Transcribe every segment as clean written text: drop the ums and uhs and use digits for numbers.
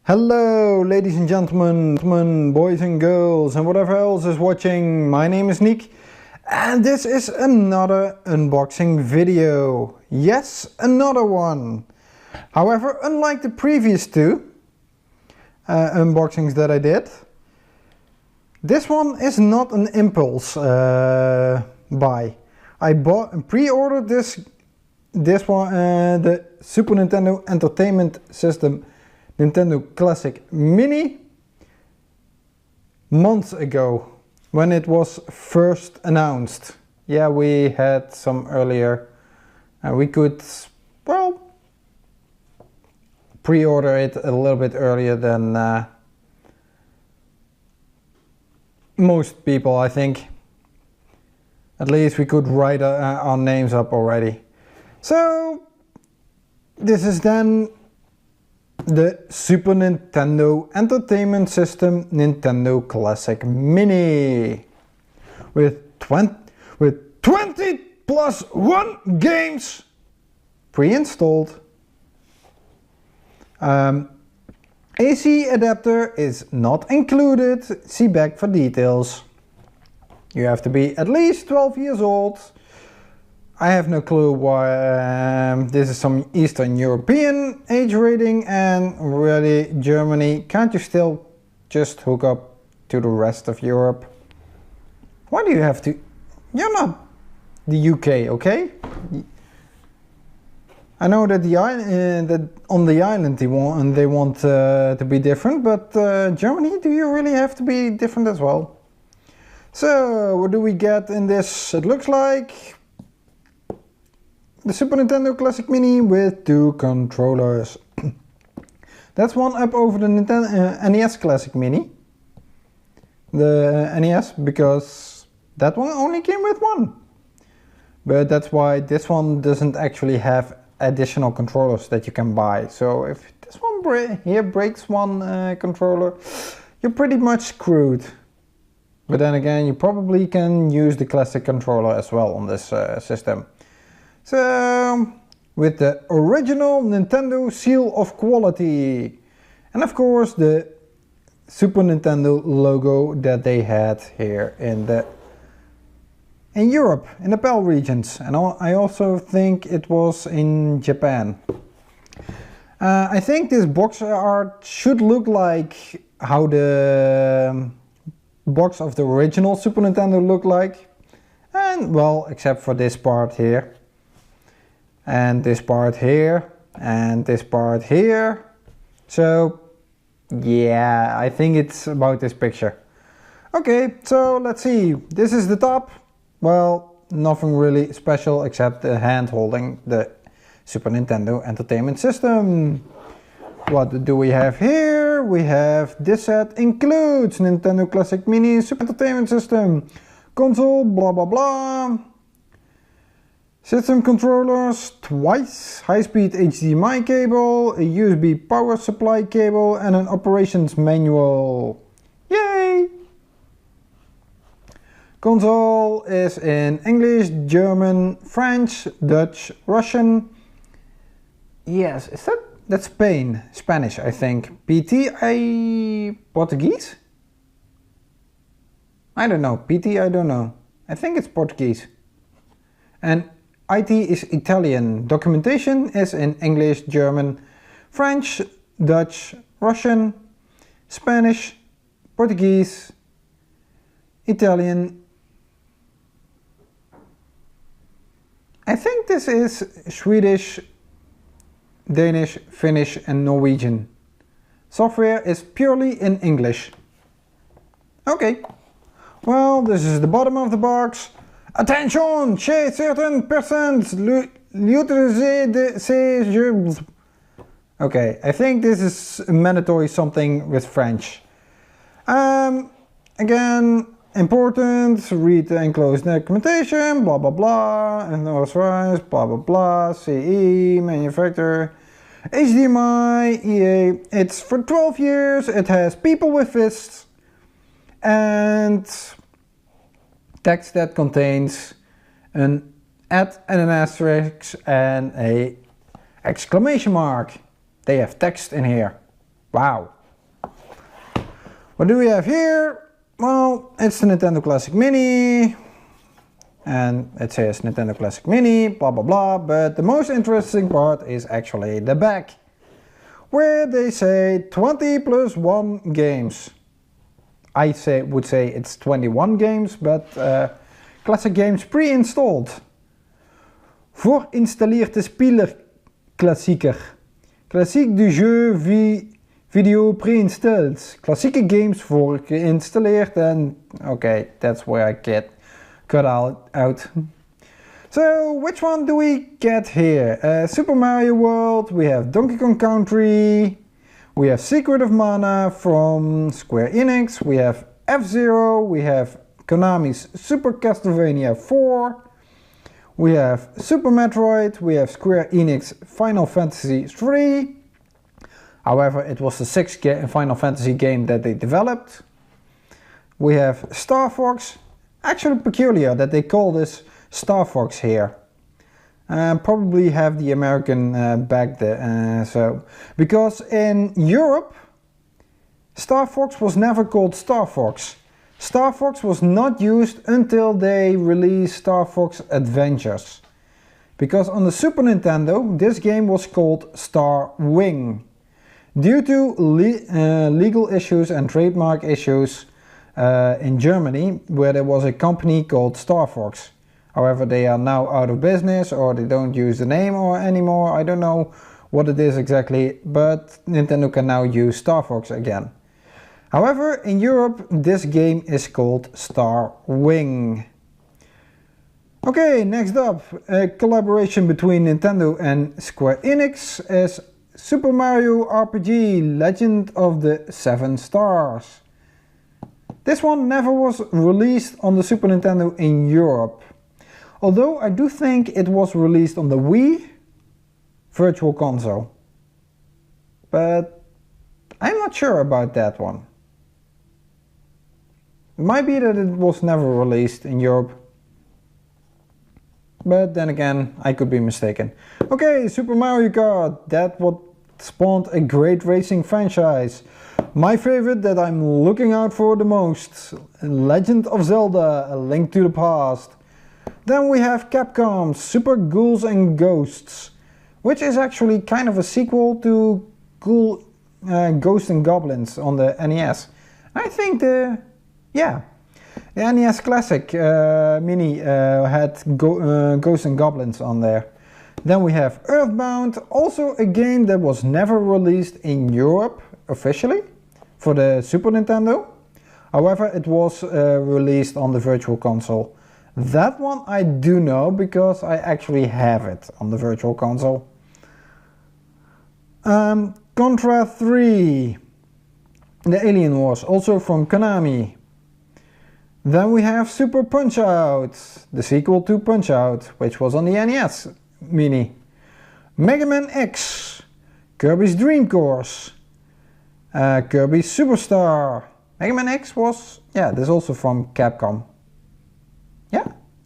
Hello ladies and gentlemen, boys and girls and whatever else is watching. My name is Nick and this is another unboxing video. Yes, another one. However, unlike the previous two unboxings that I did, this one is not an impulse buy. I bought and pre-ordered this one, the Super Nintendo Entertainment System Nintendo Classic Mini, months ago when it was first announced. Yeah, we had some earlier. We could, well, pre-order it a little bit earlier than most people, I think. At least we could write our names up already. So this is then the Super Nintendo Entertainment System Nintendo Classic Mini with 20 plus 1 games pre-installed. AC adapter is not included. See back for details. You have to be at least 12 years old. I have no clue why. This is some Eastern European age rating, and really Germany. Can't you still just hook up to the rest of Europe? Why do you have to? You're not the UK, okay? I know that that on the island they want to be different, but Germany, do you really have to be different as well? So what do we get in this? It looks like the Super Nintendo Classic Mini with 2 controllers. That's one up over the Nintendo NES Classic Mini. The NES, because that one only came with 1. But that's why this one doesn't actually have additional controllers that you can buy. So if this one here breaks one controller, you're pretty much screwed. But then again, you probably can use the classic controller as well on this system. So, with the original Nintendo seal of quality, and of course the Super Nintendo logo that they had here in Europe, in the PAL regions, and I also think it was in Japan. I think this box art should look like how the box of the original Super Nintendo looked like, and well, except for this part here. And this part here, and this part here. So, yeah, I think it's about this picture. Okay, so let's see. This is the top. Well, nothing really special except the hand holding the Super Nintendo Entertainment System. What do we have here? We have this set includes Nintendo Classic Mini Super Entertainment System, console, blah blah blah. System controllers, twice, high-speed HDMI cable, a USB power supply cable and an operations manual. Yay! Console is in English, German, French, Dutch, Russian. Yes, that's Spain, Spanish I think. Portuguese? I don't know, I don't know. I think it's Portuguese. And IT is Italian. Documentation is in English, German, French, Dutch, Russian, Spanish, Portuguese, Italian. I think this is Swedish, Danish, Finnish and Norwegian. Software is purely in English. Okay. Well, this is the bottom of the box. Attention! Chez certaines personnes, l'utiliser de ces jeux. Okay, I think this is mandatory something with French. Again, important, read the enclosed documentation, blah blah blah, and authorized, blah blah blah, CE, manufacturer, HDMI, EA. It's for 12 years, it has people with fists, and text that contains an at and an asterisk and a exclamation mark. They have text in here. Wow. What do we have here? Well, it's the Nintendo Classic Mini. And it says Nintendo Classic Mini, blah blah blah. But the most interesting part is actually the back, where they say 20 plus 1 games. I would say it's 21 games, but classic games pre-installed. Vorinstalleerde spielerklassieker. Klassiek du jeu video pre-installed. Klassieke games voorgeïnstalleerd and okay, that's where I get cut out. So which one do we get here? Super Mario World, we have Donkey Kong Country, we have Secret of Mana from Square Enix, we have F-Zero, we have Konami's Super Castlevania 4, we have Super Metroid, we have Square Enix Final Fantasy 3. However, it was the 6th Final Fantasy game that they developed. We have Star Fox. Actually peculiar that they call this Star Fox here. Probably have the American back there. Because in Europe, Star Fox was never called Star Fox. Star Fox was not used until they released Star Fox Adventures. Because on the Super Nintendo, this game was called Star Wing. Due to legal issues and trademark issues in Germany, where there was a company called Star Fox. However, they are now out of business, or they don't use the name anymore. I don't know what it is exactly, but Nintendo can now use Star Fox again. However, in Europe, this game is called Star Wing. Okay, next up, a collaboration between Nintendo and Square Enix is Super Mario RPG Legend of the Seven Stars. This one never was released on the Super Nintendo in Europe. Although I do think it was released on the Wii Virtual Console. But I'm not sure about that one. It might be that it was never released in Europe. But then again, I could be mistaken. Okay, Super Mario Kart. That what spawned a great racing franchise. My favorite that I'm looking out for the most. Legend of Zelda, A Link to the Past. Then we have Capcom's Super Ghouls and Ghosts, which is actually kind of a sequel to Ghosts and Goblins on the NES. I think the NES Classic Mini had Ghosts and Goblins on there. Then we have Earthbound, also a game that was never released in Europe officially for the Super Nintendo. However, it was released on the Virtual Console. That one I do know because I actually have it on the Virtual Console. Contra 3, The Alien Wars, also from Konami. Then we have Super Punch-Out, the sequel to Punch-Out, which was on the NES Mini. Mega Man X, Kirby's Dream Course, Kirby's Superstar. Mega Man X was, this is also from Capcom.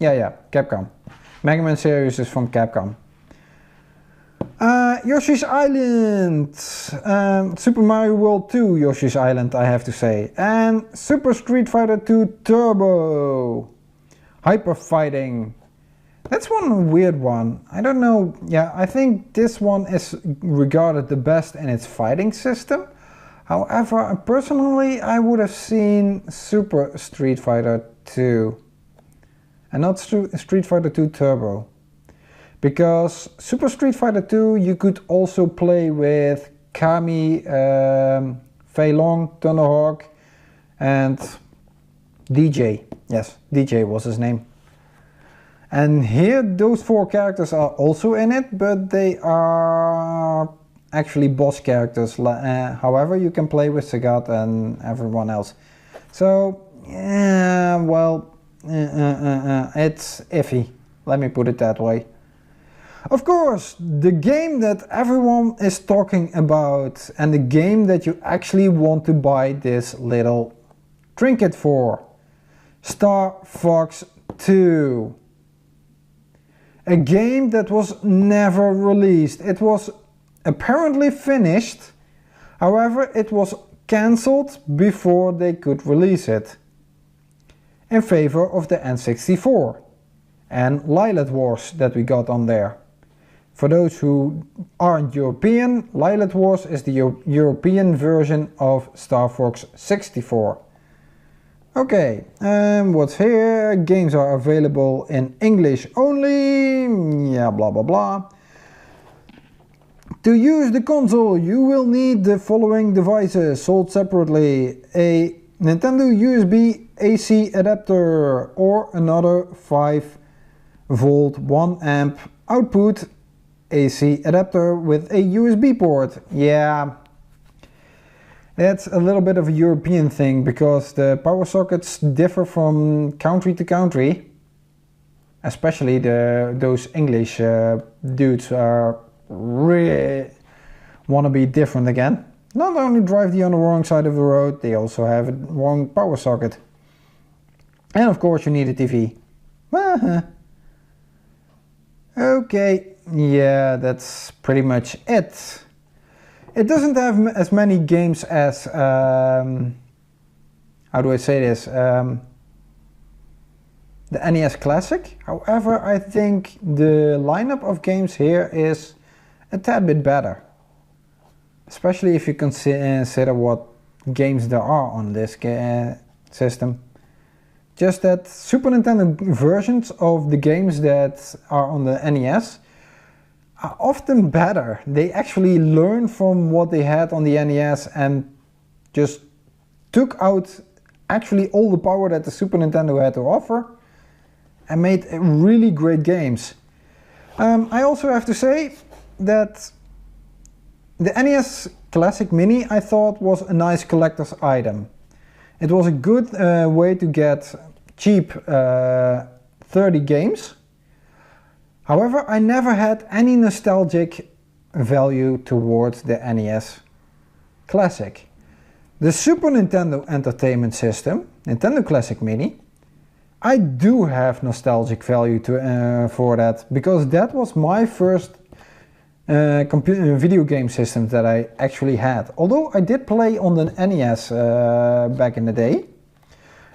Yeah, Capcom. Mega Man series is from Capcom. Yoshi's Island, Super Mario World 2 Yoshi's Island, I have to say, and Super Street Fighter 2 Turbo, Hyper Fighting. That's one weird one. I don't know. Yeah, I think this one is regarded the best in its fighting system. However, personally, I would have seen Super Street Fighter 2 and not Street Fighter 2 Turbo. Because Super Street Fighter 2 you could also play with Kami, Fei Long, Thunderhawk and DJ. Yes, DJ was his name. And here those 4 characters are also in it, but they are actually boss characters. However, you can play with Sagat and everyone else. So, yeah, well, it's iffy. Let me put it that way. Of course, the game that everyone is talking about and the game that you actually want to buy this little trinket for. Star Fox 2. A game that was never released. It was apparently finished. However, it was cancelled before they could release it, in favor of the N64 and Lilith Wars that we got on there. For those who aren't European, Lilith Wars is the European version of Star Fox 64. Okay, what's here? Games are available in English only, yeah, blah blah blah. To use the console, you will need the following devices sold separately: a Nintendo USB AC adapter or another 5V 1A output AC adapter with a USB port. Yeah, that's a little bit of a European thing because the power sockets differ from country to country. Especially those English dudes are really want to be different again. Not only drive on the wrong side of the road, they also have a wrong power socket. And of course you need a TV. Okay, yeah, that's pretty much it. It doesn't have as many games as, how do I say this, the NES Classic. However, I think the lineup of games here is a tad bit better. Especially if you consider what games there are on this system. Just that Super Nintendo versions of the games that are on the NES are often better. They actually learn from what they had on the NES and just took out actually all the power that the Super Nintendo had to offer and made really great games. I also have to say that the NES Classic Mini I thought was a nice collector's item. It was a good way to get cheap 30 games. However, I never had any nostalgic value towards the NES Classic. The Super Nintendo Entertainment System, Nintendo Classic Mini, I do have nostalgic value for that, because that was my first video game system that I actually had. Although I did play on the NES back in the day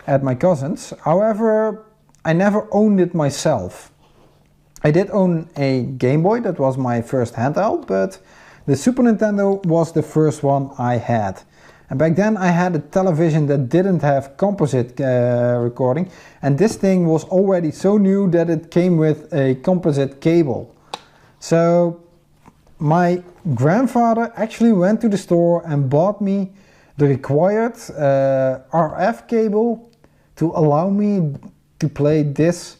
at my cousin's, however I never owned it myself. I did own a Game Boy, that was my first handheld, but the Super Nintendo was the first one I had. And back then I had a television that didn't have composite recording, and this thing was already so new that it came with a composite cable. So my grandfather actually went to the store and bought me the required RF cable to allow me to play this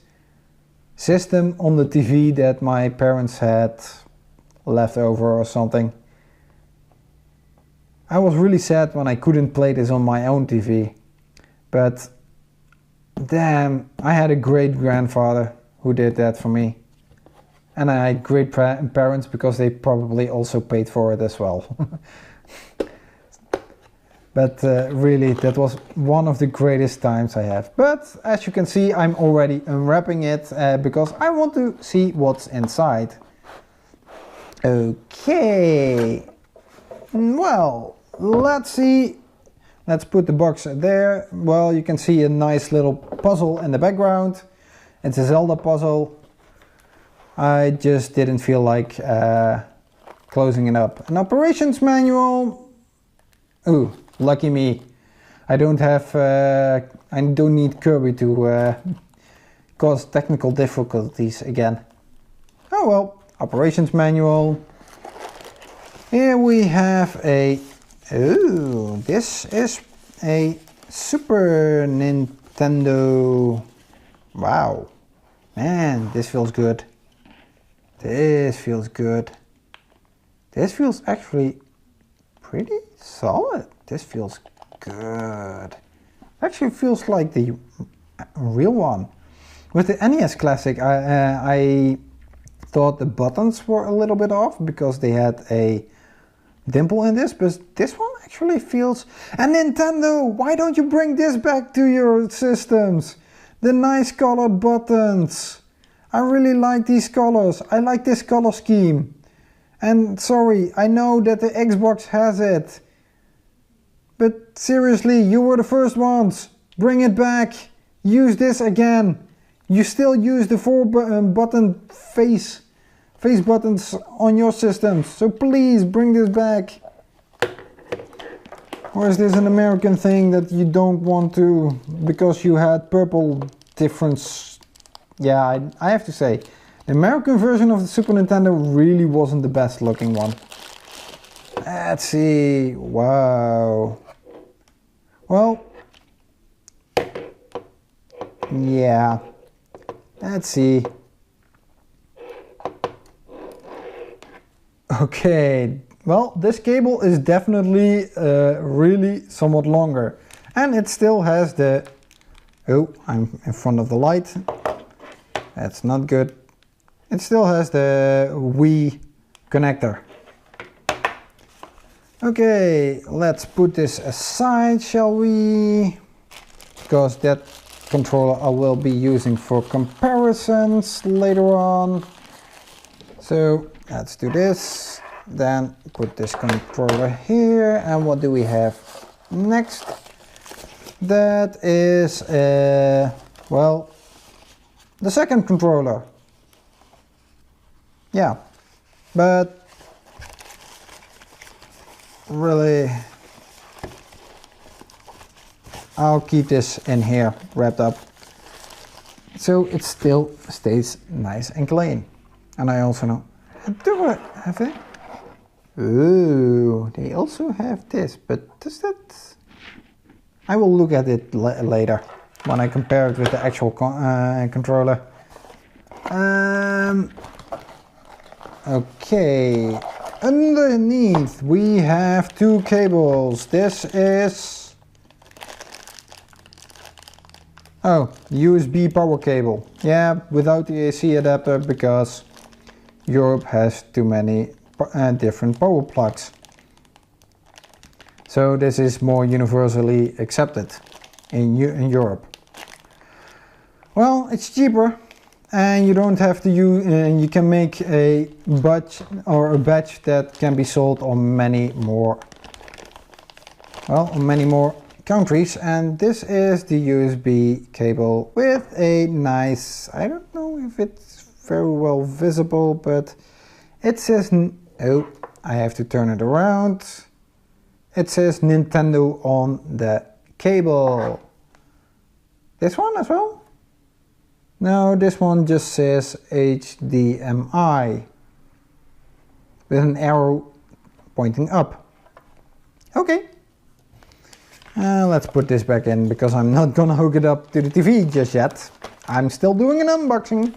system on the TV that my parents had left over or something. I was really sad when I couldn't play this on my own TV, but damn, I had a great grandfather who did that for me. And I had great parents because they probably also paid for it as well. But really, that was one of the greatest times I have. But as you can see, I'm already unwrapping it because I want to see what's inside. Okay. Well, let's see. Let's put the box there. Well, you can see a nice little puzzle in the background. It's a Zelda puzzle. I just didn't feel like closing it up. An operations manual. Ooh, lucky me. I don't need Kirby to cause technical difficulties again. Oh well, operations manual. Here we have a, ooh, this is a Super Nintendo. Wow, man, this feels good. This feels good. This feels actually pretty solid. This feels good. Actually feels like the real one. With the NES Classic, I thought the buttons were a little bit off because they had a dimple in this, but this one actually feels... And Nintendo, why don't you bring this back to your systems? The nice colored buttons. I really like these colors. I like this color scheme. And sorry, I know that the Xbox has it. but seriously, you were the first ones. Bring it back. Use this again. You still use the 4 button face buttons on your systems, so please bring this back. Or is this an American thing that you don't want to because you had purple difference? Yeah, I have to say, the American version of the Super Nintendo really wasn't the best looking one. Let's see. Wow. Well, yeah. Let's see. Okay. Well, this cable is definitely really somewhat longer. And it still has the... Oh, I'm in front of the light. That's not good. It still has the Wii connector. Okay, let's put this aside, shall we? Because that controller I will be using for comparisons later on. So let's do this. Then put this controller here. And what do we have next? That is, well, the second controller. Yeah, but really, I'll keep this in here wrapped up so it still stays nice and clean. And I also know, do I have it? Ooh, they also have this, but does that... I will look at it later when I compare it with the actual controller. Okay, underneath we have 2 cables. This is... Oh, USB power cable. Yeah, without the AC adapter because Europe has too many different power plugs. So this is more universally accepted in Europe. Well, it's cheaper. And you don't have to use, you can make a batch that can be sold on many more countries. And this is the USB cable with a nice, I don't know if it's very well visible, but it says, oh, I have to turn it around. It says Nintendo on the cable. This one as well? No, this one just says HDMI with an arrow pointing up. Okay. Let's put this back in because I'm not gonna hook it up to the TV just yet. I'm still doing an unboxing.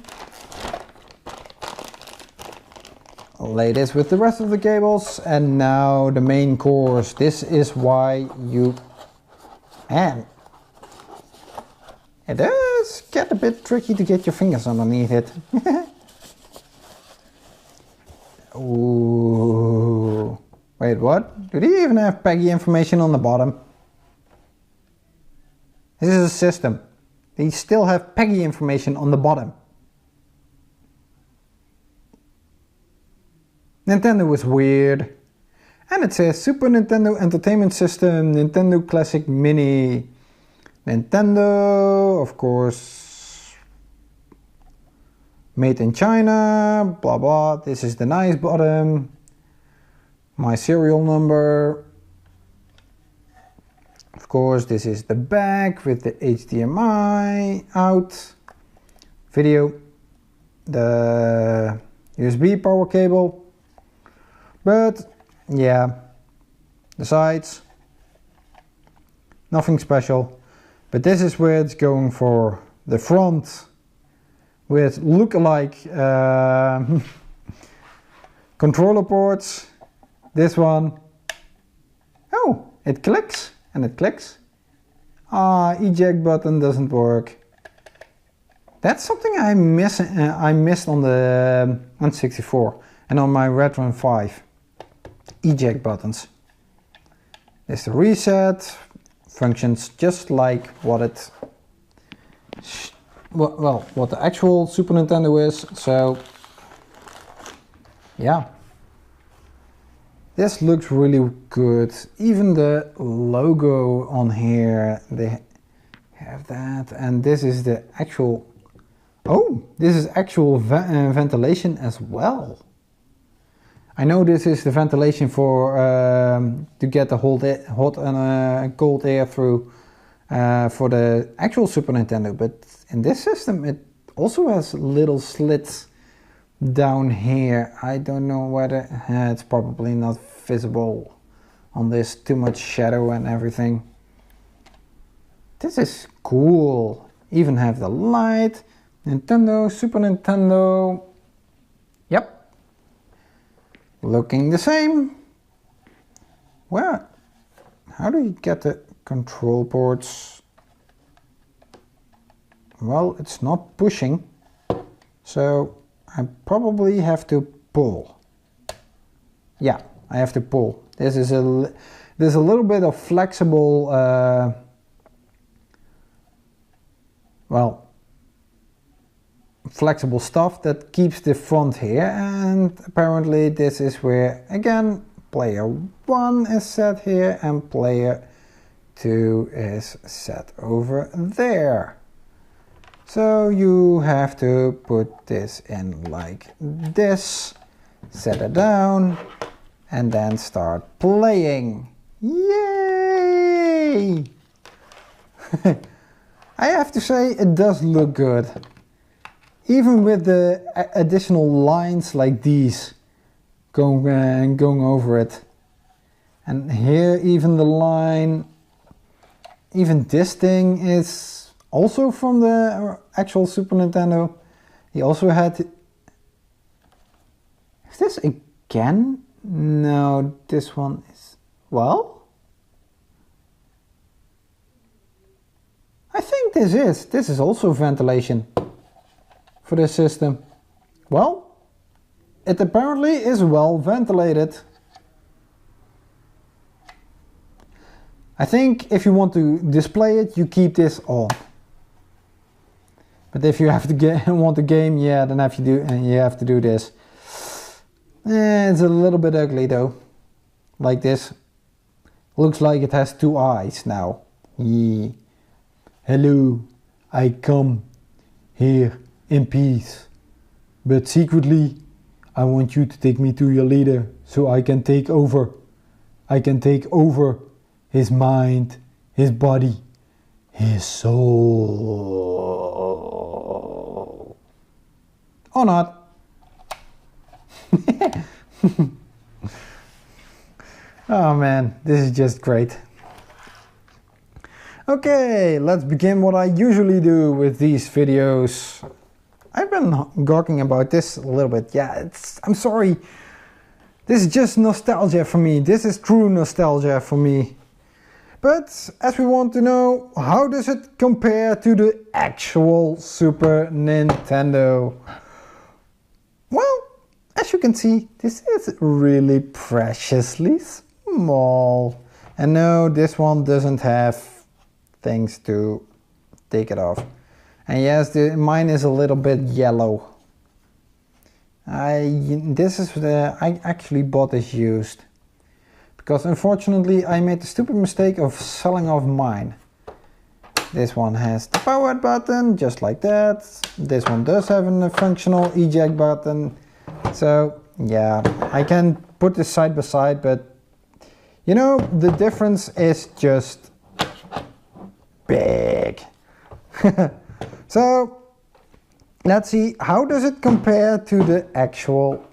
Lay this with the rest of the cables and now the main course. This is why you... And it does get a bit tricky to get your fingers underneath it. Ooh. Wait, what? Do they even have PEGI information on the bottom? This is a system. They still have PEGI information on the bottom. Nintendo is weird. And it says Super Nintendo Entertainment System, Nintendo Classic Mini. Nintendo, of course, made in China, blah blah. This is the nice bottom. My serial number. Of course, this is the back with the HDMI out. Video. The USB power cable. But, yeah. The sides. Nothing special. But this is where it's going for the front with look-alike controller ports. This one, oh, it clicks and it clicks. Eject button doesn't work. That's something I missed on the N64 and on my Retron 5. Eject buttons. There's the reset. Functions just like what it, well, what the actual Super Nintendo is. So, yeah. This looks really good. Even the logo on here, they have that, and this is the actual, oh, this is actual ventilation as well. I know this is the ventilation for to get the hot and cold air through for the actual Super Nintendo, but in this system it also has little slits down here. I don't know whether it's probably not visible on this, too much shadow and everything. This is cool. Even have the light, Nintendo, Super Nintendo. Yep, looking the same. Where? How do you get the control ports? Well, it's not pushing, so I probably have to pull. Yeah, I have to pull. There's a little bit of flexible, flexible stuff that keeps the front here, and apparently this is where, again, player 1 is set here and player 2 is set over there. So you have to put this in like this, set it down, and then start playing. Yay! I have to say, it does look good. Even with the additional lines like these going over it. And here even the line, even this thing is also from the actual Super Nintendo. He also had... Is this again? No, this one is... Well? I think this is also ventilation for this system. Well, it apparently is well ventilated. I think if you want to display it, you keep this on. But if you have to want to game, yeah, then you have to do this. It's a little bit ugly though, like this. Looks like it has 2 eyes now. Yeah. Hello, I come here in peace, but secretly I want you to take me to your leader so I can take over. I can take over his mind, his body, his soul. Or not. Oh man, this is just great. Okay, let's begin what I usually do with these videos. I've been gawking about this a little bit. Yeah, I'm sorry. This is just nostalgia for me. This is true nostalgia for me. But as we want to know, how does it compare to the actual Super Nintendo? Well, as you can see, this is really preciously small. And no, this one doesn't have things to take it off. And yes, mine is a little bit yellow. I actually bought this used. Because unfortunately I made the stupid mistake of selling off mine. This one has the power button, just like that. This one does have a functional eject button. So yeah, I can put this side by side, but you know, the difference is just big. So let's see, how does it compare to the actual,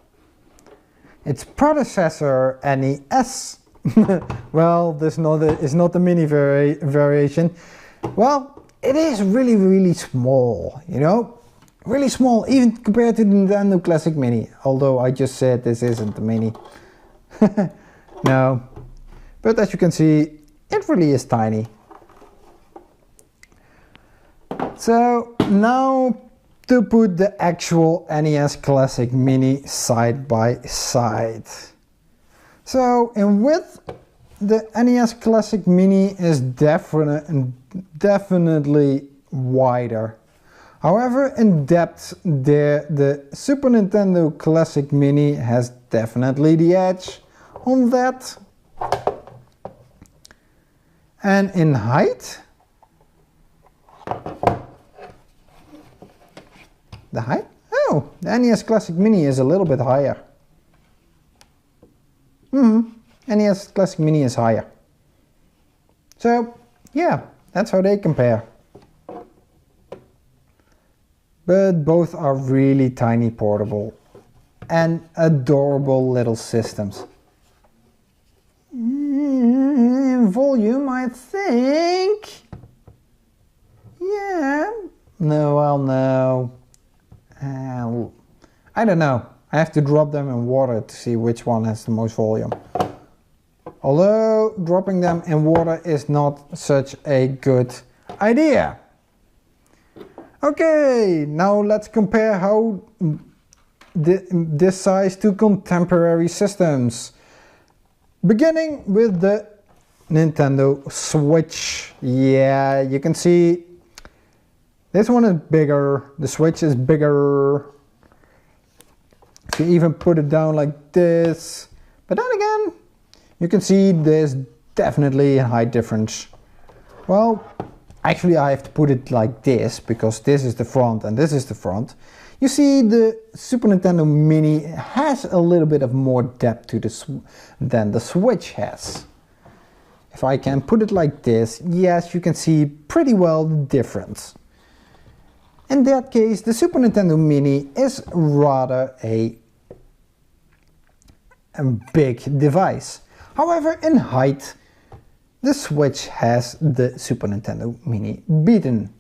its predecessor NES? Well, this is not the mini variation. Well, it is really, really small, you know? Really small, even compared to the Nintendo Classic Mini. Although I just said this isn't the Mini. No. But as you can see, it really is tiny. So now to put the actual NES Classic Mini side by side. So in width, the NES Classic Mini is definitely wider. However, in depth, the Super Nintendo Classic Mini has definitely the edge on that. And in height, the height? Oh, the NES Classic Mini is a little bit higher. NES Classic Mini is higher. So, yeah, that's how they compare. But both are really tiny portable and adorable little systems. Volume, I think. Yeah. No, well, no. I don't know. I have to drop them in water to see which one has the most volume. Although dropping them in water is not such a good idea. Okay, now let's compare how this size to contemporary systems. Beginning with the Nintendo Switch. Yeah, you can see this one is bigger, the Switch is bigger. If you even put it down like this. But then again, you can see there's definitely a height difference. Well, actually I have to put it like this, because this is the front and this is the front. You see the Super Nintendo Mini has a little bit of more depth to than the Switch has. If I can put it like this, yes, you can see pretty well the difference. In that case, the Super Nintendo Mini is rather a big device. However, in height, the Switch has the Super Nintendo Mini beaten.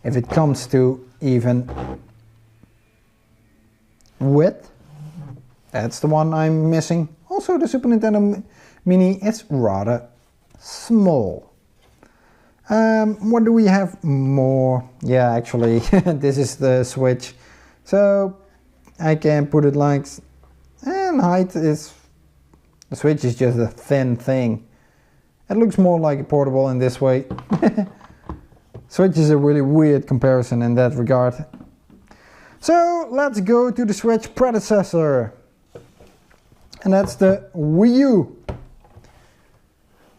If it comes to even width, that's the one I'm missing. Also, the Super Nintendo Mini is rather small. What do we have more? Yeah, actually, this is the Switch. So I can put it like, and height is, the Switch is just a thin thing. It looks more like a portable in this way. Switch is a really weird comparison in that regard. So let's go to the Switch predecessor. And that's the Wii U.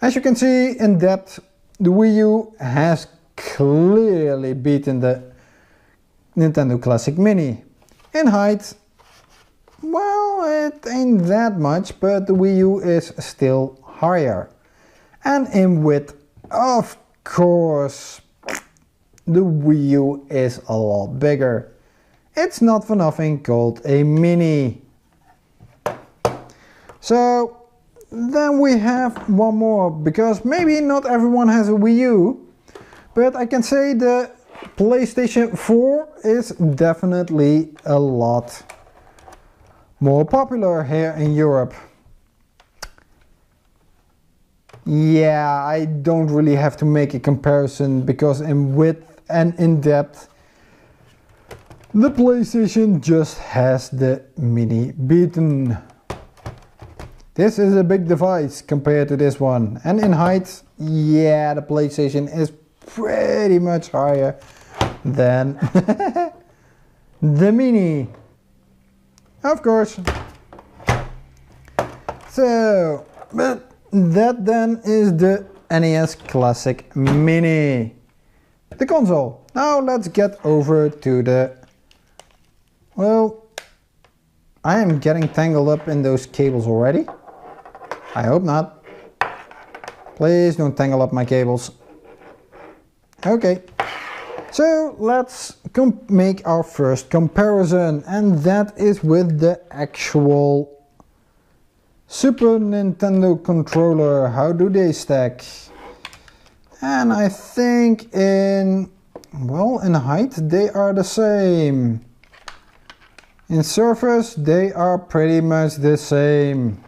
As you can see in depth, the Wii U has clearly beaten the Nintendo Classic Mini. In height, well, it ain't that much, but the Wii U is still higher. And in width, of course, the Wii U is a lot bigger. It's not for nothing called a Mini. So then we have one more, because maybe not everyone has a Wii U, but I can say the PlayStation 4 is definitely a lot more popular here in Europe. Yeah, I don't really have to make a comparison, because in width and in depth, the PlayStation just has the Mini beaten. This is a big device compared to this one. And in height, yeah, the PlayStation is pretty much higher than the Mini. Of course. So, but that then is the NES Classic Mini. The console. Now let's get over to the... Well, I am getting tangled up in those cables already. I hope not. Please don't tangle up my cables. Okay. So let's make our first comparison, and that is with the actual Super Nintendo controller. How do they stack? And I think in height they are the same. In surface they are pretty much the same.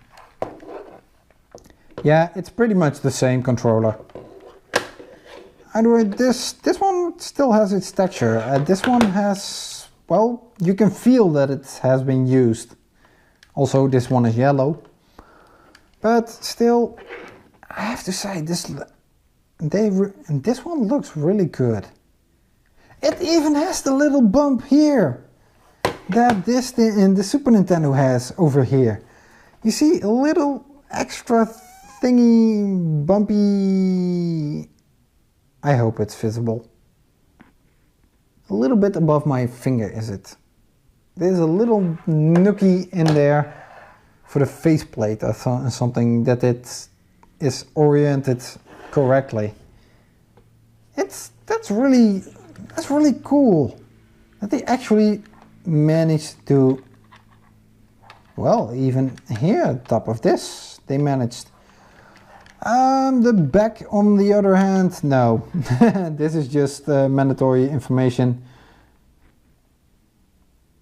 Yeah, it's pretty much the same controller. Anyway, this one still has its texture. This one has, well, you can feel that it has been used. Also, this one is yellow. But still, I have to say, this one looks really good. It even has the little bump here that this in the Super Nintendo has over here. You see a little extra thingy bumpy. I hope it's visible. A little bit above my finger is it. There's a little nookie in there for the faceplate or something that it is oriented correctly. That's really cool that they actually managed to, well, even here on top of this they managed. The back on the other hand, no. This is just mandatory information.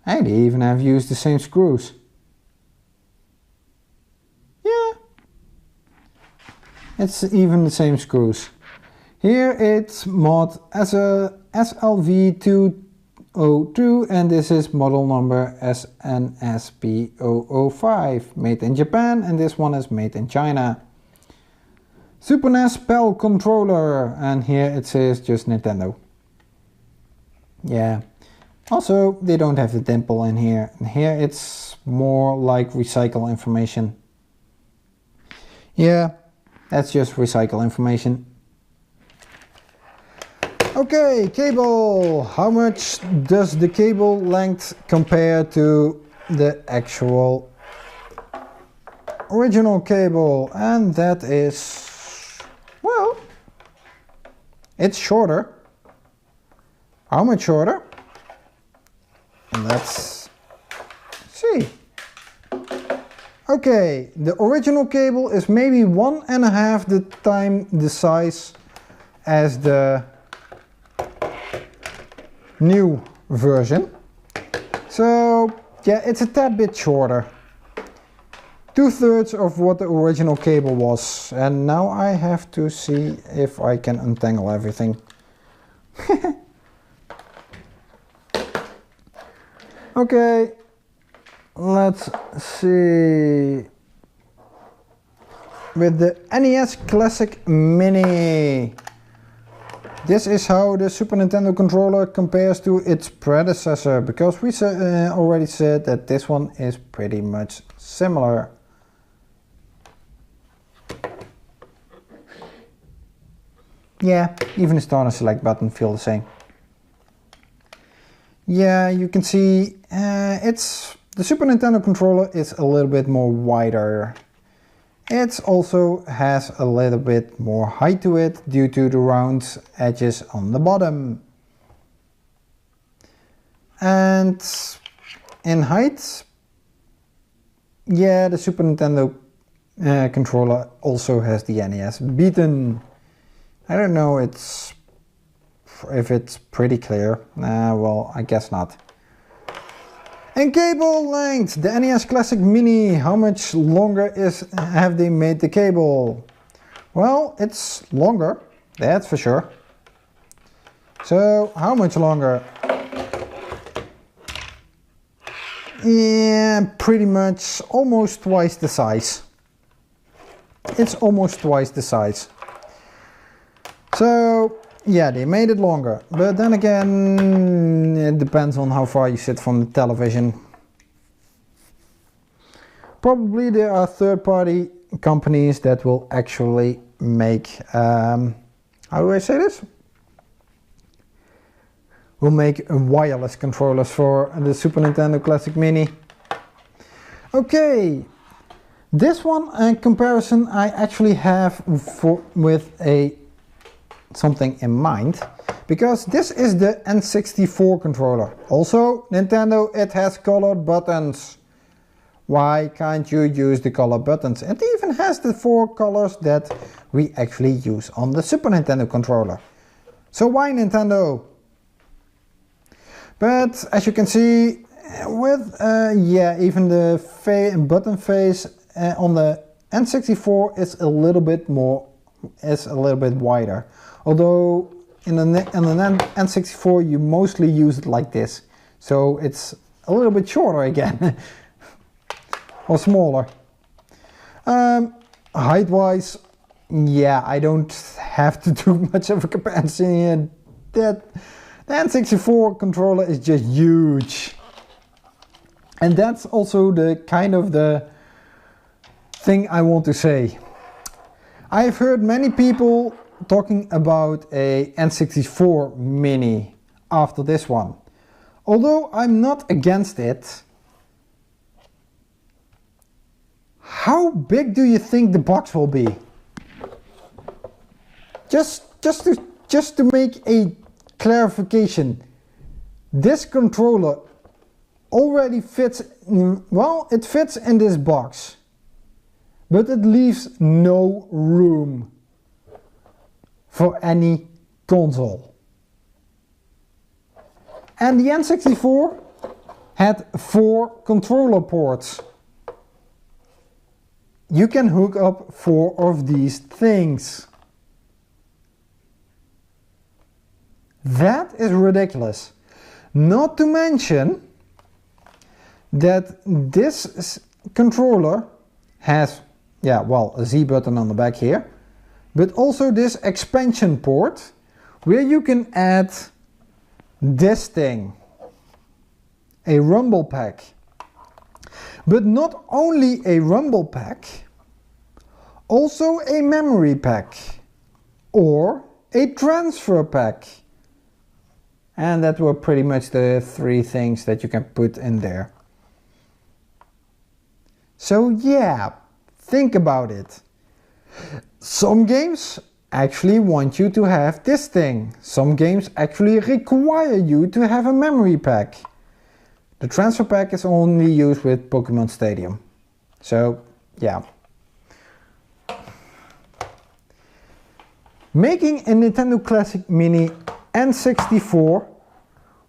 And they even have used the same screws. Yeah, it's even the same screws. Here it's mod SLV202 and this is model number SNSP005, made in Japan, and this one is made in China. Super NES PAL controller, and here it says just Nintendo. Yeah. Also, they don't have the dimple in here. And here it's more like recycle information. Yeah, that's just recycle information. Okay, cable. How much does the cable length compare to the actual original cable? And that is, well, it's shorter. How much shorter? Let's see. Okay, the original cable is maybe 1.5 the time the size as the new version. So yeah, it's a tad bit shorter. 2/3 of what the original cable was. And now I have to see if I can untangle everything. Okay, let's see. With the NES Classic Mini. This is how the Super Nintendo controller compares to its predecessor, because we already said that this one is pretty much similar. Yeah, even the start and select button feel the same. Yeah, you can see the Super Nintendo controller is a little bit more wider. It also has a little bit more height to it due to the round edges on the bottom. And in height, yeah, the Super Nintendo controller also has the NES beaten. I don't know if it's pretty clear. Well, I guess not. And cable length, the NES Classic Mini, how much longer have they made the cable? Well, it's longer, that's for sure. So, how much longer? Yeah, pretty much almost twice the size. It's almost twice the size. So, yeah, they made it longer, but then again, it depends on how far you sit from the television. Probably there are third-party companies that will actually make, how do I say this? Will make wireless controllers for the Super Nintendo Classic Mini. Okay, this one comparison I actually have with something in mind, because this is the N64 controller. Also, Nintendo, it has colored buttons. Why can't you use the colored buttons? It even has the 4 colors that we actually use on the Super Nintendo controller. So why Nintendo? But as you can see, with yeah, even the button face on the N64 is a little bit wider. Although in the N64 you mostly use it like this, so it's a little bit shorter again, or smaller. Height wise, yeah, I don't have to do much of a comparison here. The N64 controller is just huge, and that's also the kind of the thing I want to say. I've heard many people talking about a N64 Mini after this one. Although I'm not against it, how big do you think the box will be? Just to make a clarification, this controller already fits, well, it fits in this box, but it leaves no room for any console. And the N64 had 4 controller ports. You can hook up 4 of these things. That is ridiculous. Not to mention that this controller has, yeah, well, a Z button on the back here, but also this expansion port where you can add this thing, a rumble pack. But not only a rumble pack, also a memory pack or a transfer pack. And that were pretty much the 3 things that you can put in there. So yeah, think about it. Some games actually want you to have this thing. Some games actually require you to have a memory pack. The transfer pack is only used with Pokemon Stadium. So yeah. Making a Nintendo Classic Mini N64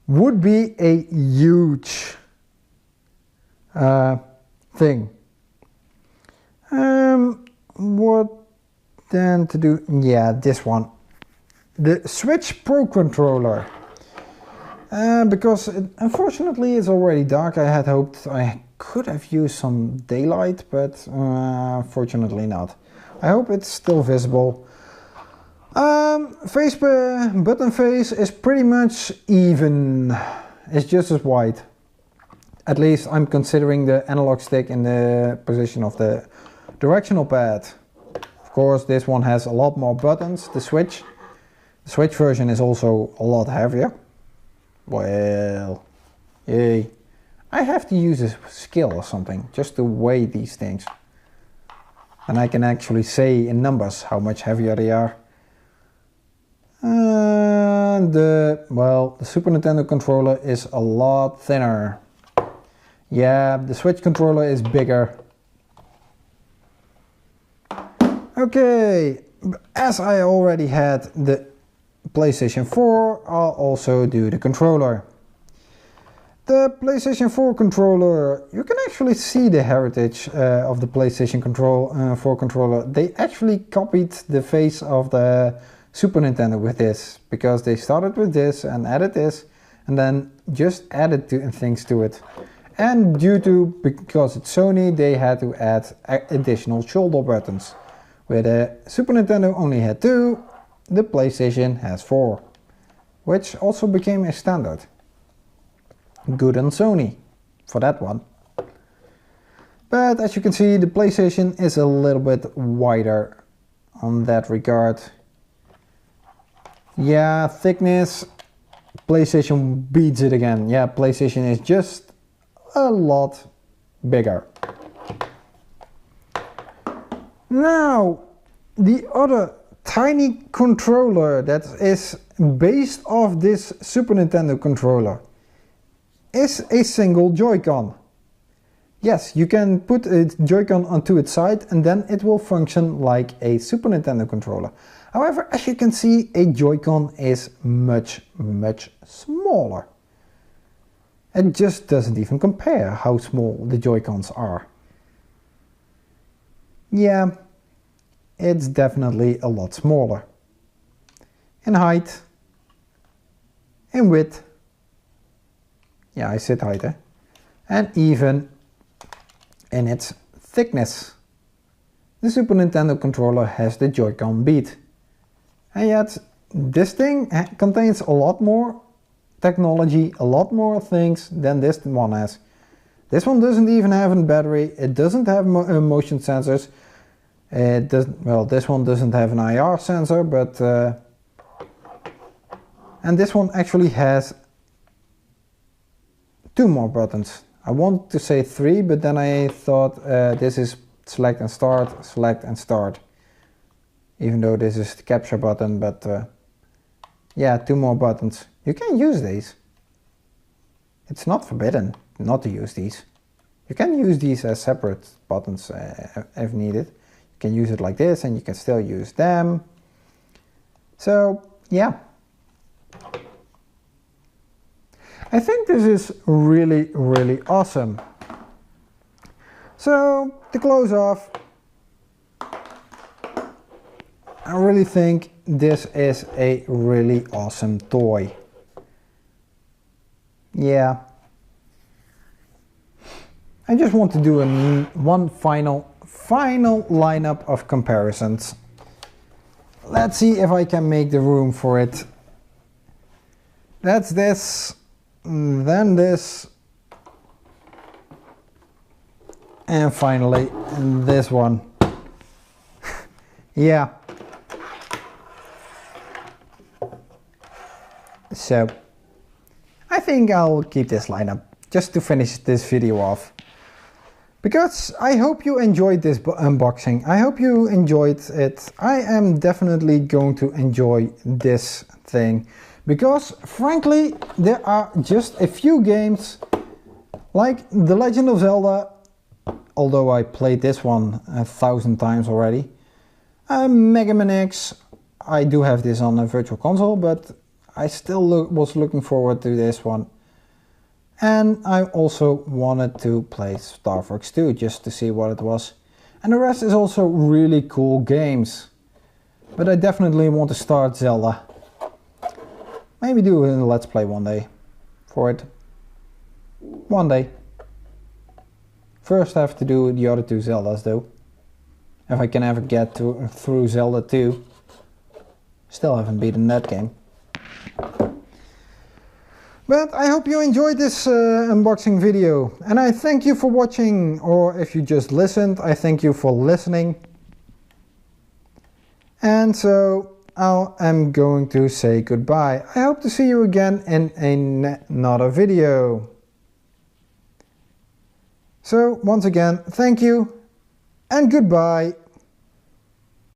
would be a huge thing. What then to do? Yeah, this one. The Switch Pro Controller. Because unfortunately it's already dark. I had hoped I could have used some daylight, but fortunately not. I hope it's still visible. Button face is pretty much even. It's just as wide. At least I'm considering the analog stick in the position of the directional pad. Of course, this one has a lot more buttons. The Switch version is also a lot heavier. Well, yay. I have to use a scale or something just to weigh these things. And I can actually say in numbers how much heavier they are. The Super Nintendo controller is a lot thinner. Yeah, the Switch controller is bigger. Okay, as I already had the PlayStation 4, I'll also do the controller. The PlayStation 4 controller, you can actually see the heritage of the PlayStation 4 controller. They actually copied the face of the Super Nintendo with this, because they started with this and added this and then just added things to it. And because it's Sony, they had to add additional shoulder buttons. Where the Super Nintendo only had 2, the PlayStation has 4, which also became a standard. Good on Sony for that one. But as you can see, the PlayStation is a little bit wider on that regard. Yeah, thickness, PlayStation beats it again. Yeah, PlayStation is just a lot bigger. Now, the other tiny controller that is based off this Super Nintendo controller is a single Joy-Con. Yes, you can put a Joy-Con onto its side and then it will function like a Super Nintendo controller. However, as you can see, a Joy-Con is much, much smaller. It just doesn't even compare how small the Joy-Cons are. Yeah, it's definitely a lot smaller. In height, in width, yeah, I said height, eh? And even in its thickness. The Super Nintendo controller has the Joy-Con beat. And yet, this thing contains a lot more technology, a lot more things than this one has. This one doesn't even have a battery. It doesn't have motion sensors. It doesn't, well, this one doesn't have an IR sensor, but and this one actually has 2 more buttons. I want to say 3, but then I thought this is select and start, even though this is the capture button, but yeah, 2 more buttons. You can use these. It's not forbidden not to use these. You can use these as separate buttons if needed. You can use it like this and you can still use them. So yeah. I think this is really, really awesome. So to close off, I really think this is a really awesome toy. Yeah. I just want to do one final lineup of comparisons. Let's see if I can make the room for it. That's this, then this, and finally this one. Yeah. So I think I'll keep this lineup just to finish this video off, because I hope you enjoyed this unboxing. I hope you enjoyed it. I am definitely going to enjoy this thing, because frankly there are just a few games like The Legend of Zelda, although I played this one 1,000 times already. Mega Man X, I do have this on a virtual console, but I still was looking forward to this one. And I also wanted to play Star Fox 2 just to see what it was. And the rest is also really cool games. But I definitely want to start Zelda. Maybe do a Let's Play one day for it. One day. First I have to do the other 2 Zeldas though. If I can ever get through Zelda 2. Still haven't beaten that game. But I hope you enjoyed this unboxing video, and I thank you for watching, or if you just listened, I thank you for listening. And so I am going to say goodbye. I hope to see you again in another video. So once again, thank you and goodbye.